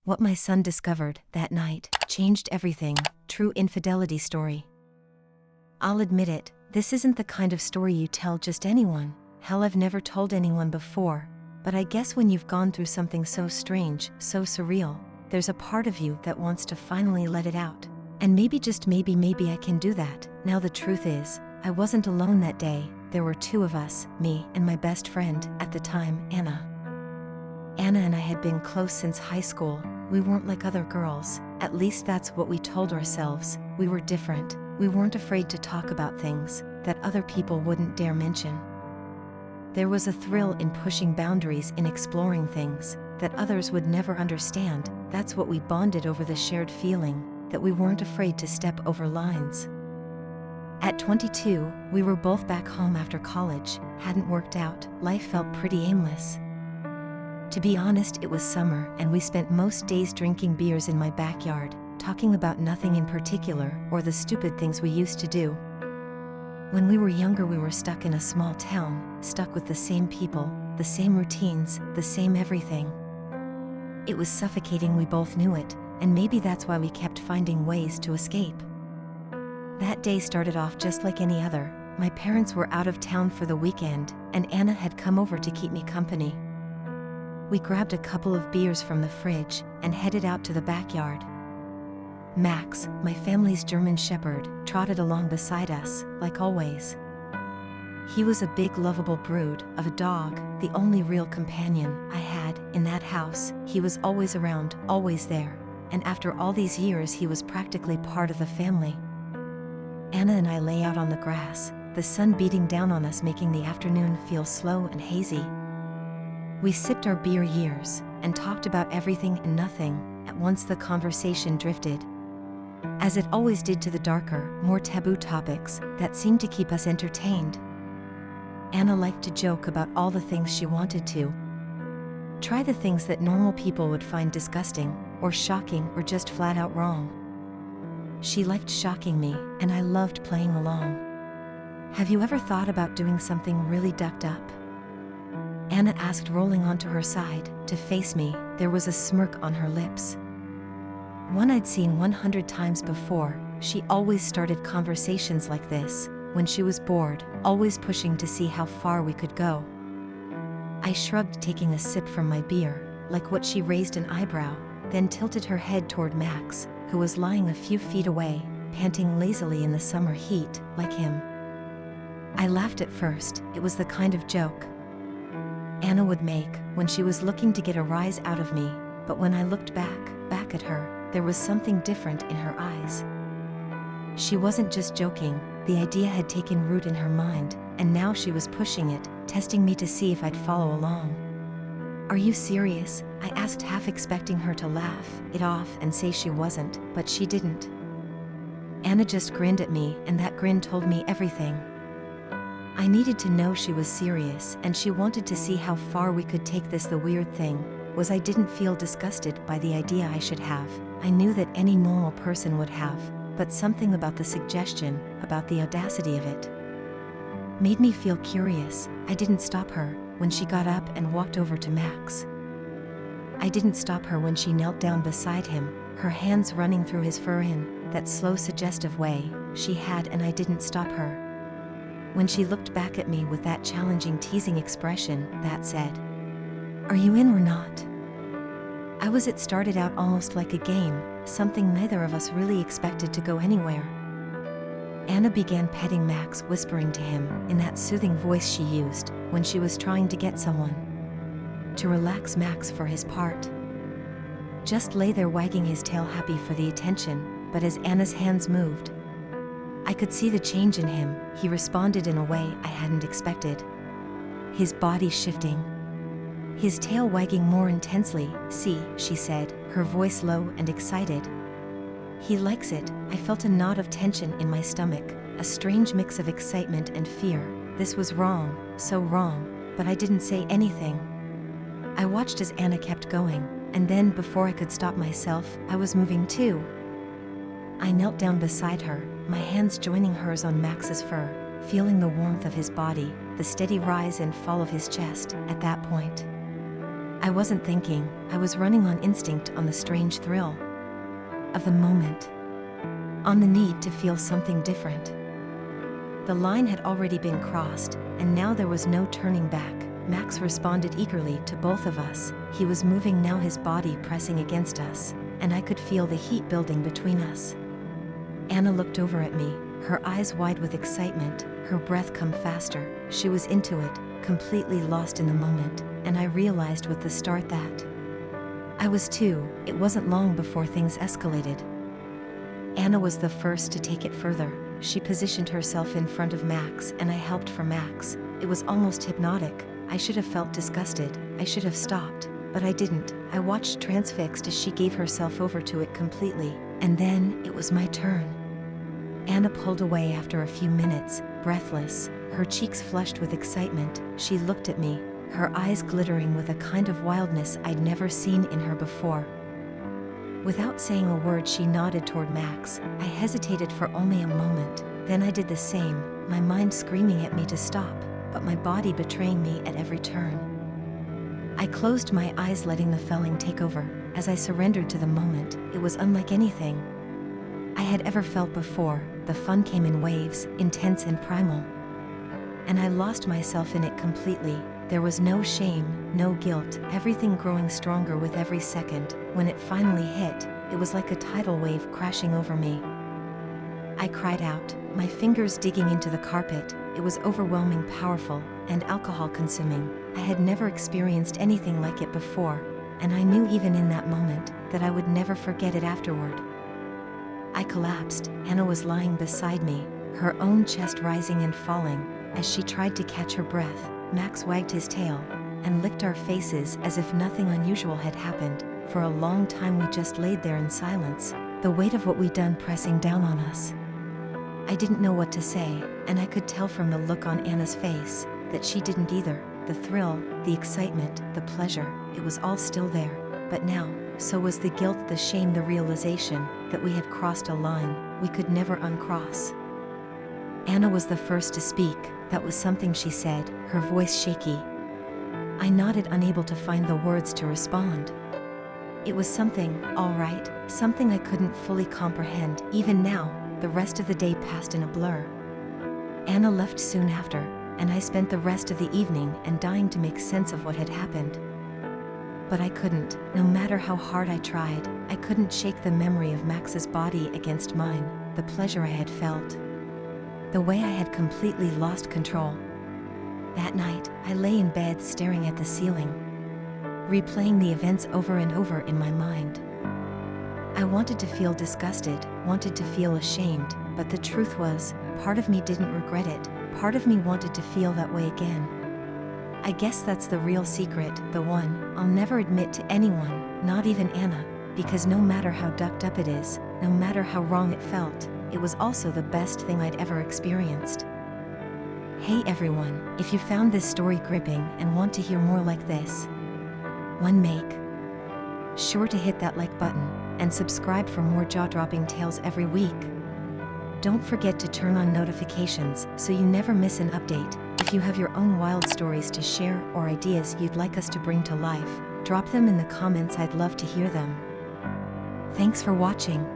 What my son discovered that night changed everything. True infidelity story. I'll admit it, this isn't the kind of story you tell just anyone. Hell, I've never told anyone before. But I guess when you've gone through something so strange, so surreal, there's a part of you that wants to finally let it out. And maybe, just maybe I can do that. Now the truth is, I wasn't alone that day. There were two of us, me and my best friend at the time, Anna. Anna and I had been close since high school. We weren't like other girls, at least that's what we told ourselves. We were different. We weren't afraid to talk about things that other people wouldn't dare mention. There was a thrill in pushing boundaries, in exploring things that others would never understand. That's what we bonded over, the shared feeling that we weren't afraid to step over lines. At 22, we were both back home after college. Hadn't worked out. Life felt pretty aimless. To be honest, it was summer, and we spent most days drinking beers in my backyard, talking about nothing in particular, or the stupid things we used to do. When we were younger, we were stuck in a small town, stuck with the same people, the same routines, the same everything. It was suffocating, we both knew it, and maybe that's why we kept finding ways to escape. That day started off just like any other. My parents were out of town for the weekend, and Anna had come over to keep me company. We grabbed a couple of beers from the fridge and headed out to the backyard. Max, my family's German Shepherd, trotted along beside us, like always. He was a big, lovable brood of a dog, the only real companion I had in that house. He was always around, always there, and after all these years he was practically part of the family. Anna and I lay out on the grass, the sun beating down on us, making the afternoon feel slow and hazy. We sipped our beer years and talked about everything and nothing. At once the conversation drifted, as it always did, to the darker, more taboo topics that seemed to keep us entertained. Anna liked to joke about all the things she wanted to try, the things that normal people would find disgusting, or shocking, or just flat out wrong. She liked shocking me, and I loved playing along. Have you ever thought about doing something really ducked up? Anna asked, rolling onto her side to face me. There was a smirk on her lips, one I'd seen 100 times before. She always started conversations like this when she was bored, always pushing to see how far we could go. I shrugged, taking a sip from my beer. Like what? She raised an eyebrow, then tilted her head toward Max, who was lying a few feet away, panting lazily in the summer heat, like him. I laughed at first. It was the kind of joke Anna would make when she was looking to get a rise out of me, but when I looked back at her, there was something different in her eyes. She wasn't just joking. The idea had taken root in her mind, and now she was pushing it, testing me to see if I'd follow along. Are you serious? I asked, half expecting her to laugh it off and say she wasn't, but she didn't. Anna just grinned at me, and that grin told me everything. I needed to know she was serious, and she wanted to see how far we could take this. The weird thing was, I didn't feel disgusted by the idea. I should have. I knew that any normal person would have, but something about the suggestion, about the audacity of it, made me feel curious. I didn't stop her when she got up and walked over to Max. I didn't stop her when she knelt down beside him, her hands running through his fur in that slow, suggestive way she had, and I didn't stop her when she looked back at me with that challenging, teasing expression that said, "Are you in or not?" I was. It started out almost like a game, something neither of us really expected to go anywhere. Anna began petting Max, whispering to him in that soothing voice she used when she was trying to get someone to relax. Max, for his part, just lay there wagging his tail, happy for the attention, but as Anna's hands moved, I could see the change in him. He responded in a way I hadn't expected, his body shifting, his tail wagging more intensely. "See," she said, her voice low and excited. "He likes it." I felt a knot of tension in my stomach, a strange mix of excitement and fear. This was wrong, so wrong, but I didn't say anything. I watched as Anna kept going, and then, before I could stop myself, I was moving too. I knelt down beside her, my hands joining hers on Max's fur, feeling the warmth of his body, the steady rise and fall of his chest. At that point, I wasn't thinking, I was running on instinct, on the strange thrill of the moment, on the need to feel something different. The line had already been crossed, and now there was no turning back. Max responded eagerly to both of us. He was moving now, his body pressing against us, and I could feel the heat building between us. Anna looked over at me, her eyes wide with excitement, her breath come faster. She was into it, completely lost in the moment, and I realized with the start that I was too. It wasn't long before things escalated. Anna was the first to take it further. She positioned herself in front of Max, and I helped for Max. It was almost hypnotic. I should have felt disgusted. I should have stopped, but I didn't. I watched transfixed as she gave herself over to it completely, and then it was my turn. Anna pulled away after a few minutes, breathless, her cheeks flushed with excitement. She looked at me, her eyes glittering with a kind of wildness I'd never seen in her before. Without saying a word, she nodded toward Max. I hesitated for only a moment, then I did the same, my mind screaming at me to stop, but my body betraying me at every turn. I closed my eyes, letting the felling take over. As I surrendered to the moment, it was unlike anything I had ever felt before. The fun came in waves, intense and primal, and I lost myself in it completely. There was no shame, no guilt, everything growing stronger with every second. When it finally hit, it was like a tidal wave crashing over me. I cried out, my fingers digging into the carpet. It was overwhelming, powerful, and alcohol-consuming. I had never experienced anything like it before, and I knew even in that moment that I would never forget it afterward. I collapsed. Anna was lying beside me, her own chest rising and falling. As she tried to catch her breath, Max wagged his tail and licked our faces as if nothing unusual had happened. For a long time we just laid there in silence, the weight of what we'd done pressing down on us. I didn't know what to say, and I could tell from the look on Anna's face that she didn't either. The thrill, the excitement, the pleasure, it was all still there. But now, so was the guilt, the shame, the realization that we had crossed a line we could never uncross. Anna was the first to speak. That was something she said, her voice shaky. I nodded, unable to find the words to respond. It was something, all right, something I couldn't fully comprehend. Even now, the rest of the day passed in a blur. Anna left soon after, and I spent the rest of the evening and dying to make sense of what had happened. But I couldn't. No matter how hard I tried, I couldn't shake the memory of Max's body against mine, the pleasure I had felt, the way I had completely lost control. That night, I lay in bed staring at the ceiling, replaying the events over and over in my mind. I wanted to feel disgusted, wanted to feel ashamed, but the truth was, part of me didn't regret it, part of me wanted to feel that way again. I guess that's the real secret, the one I'll never admit to anyone, not even Anna, because no matter how ducked up it is, no matter how wrong it felt, it was also the best thing I'd ever experienced. Hey everyone, if you found this story gripping and want to hear more like this, make sure to hit that like button and subscribe for more jaw-dropping tales every week. Don't forget to turn on notifications so you never miss an update. If you have your own wild stories to share or ideas you'd like us to bring to life, drop them in the comments. I'd love to hear them. Thanks for watching.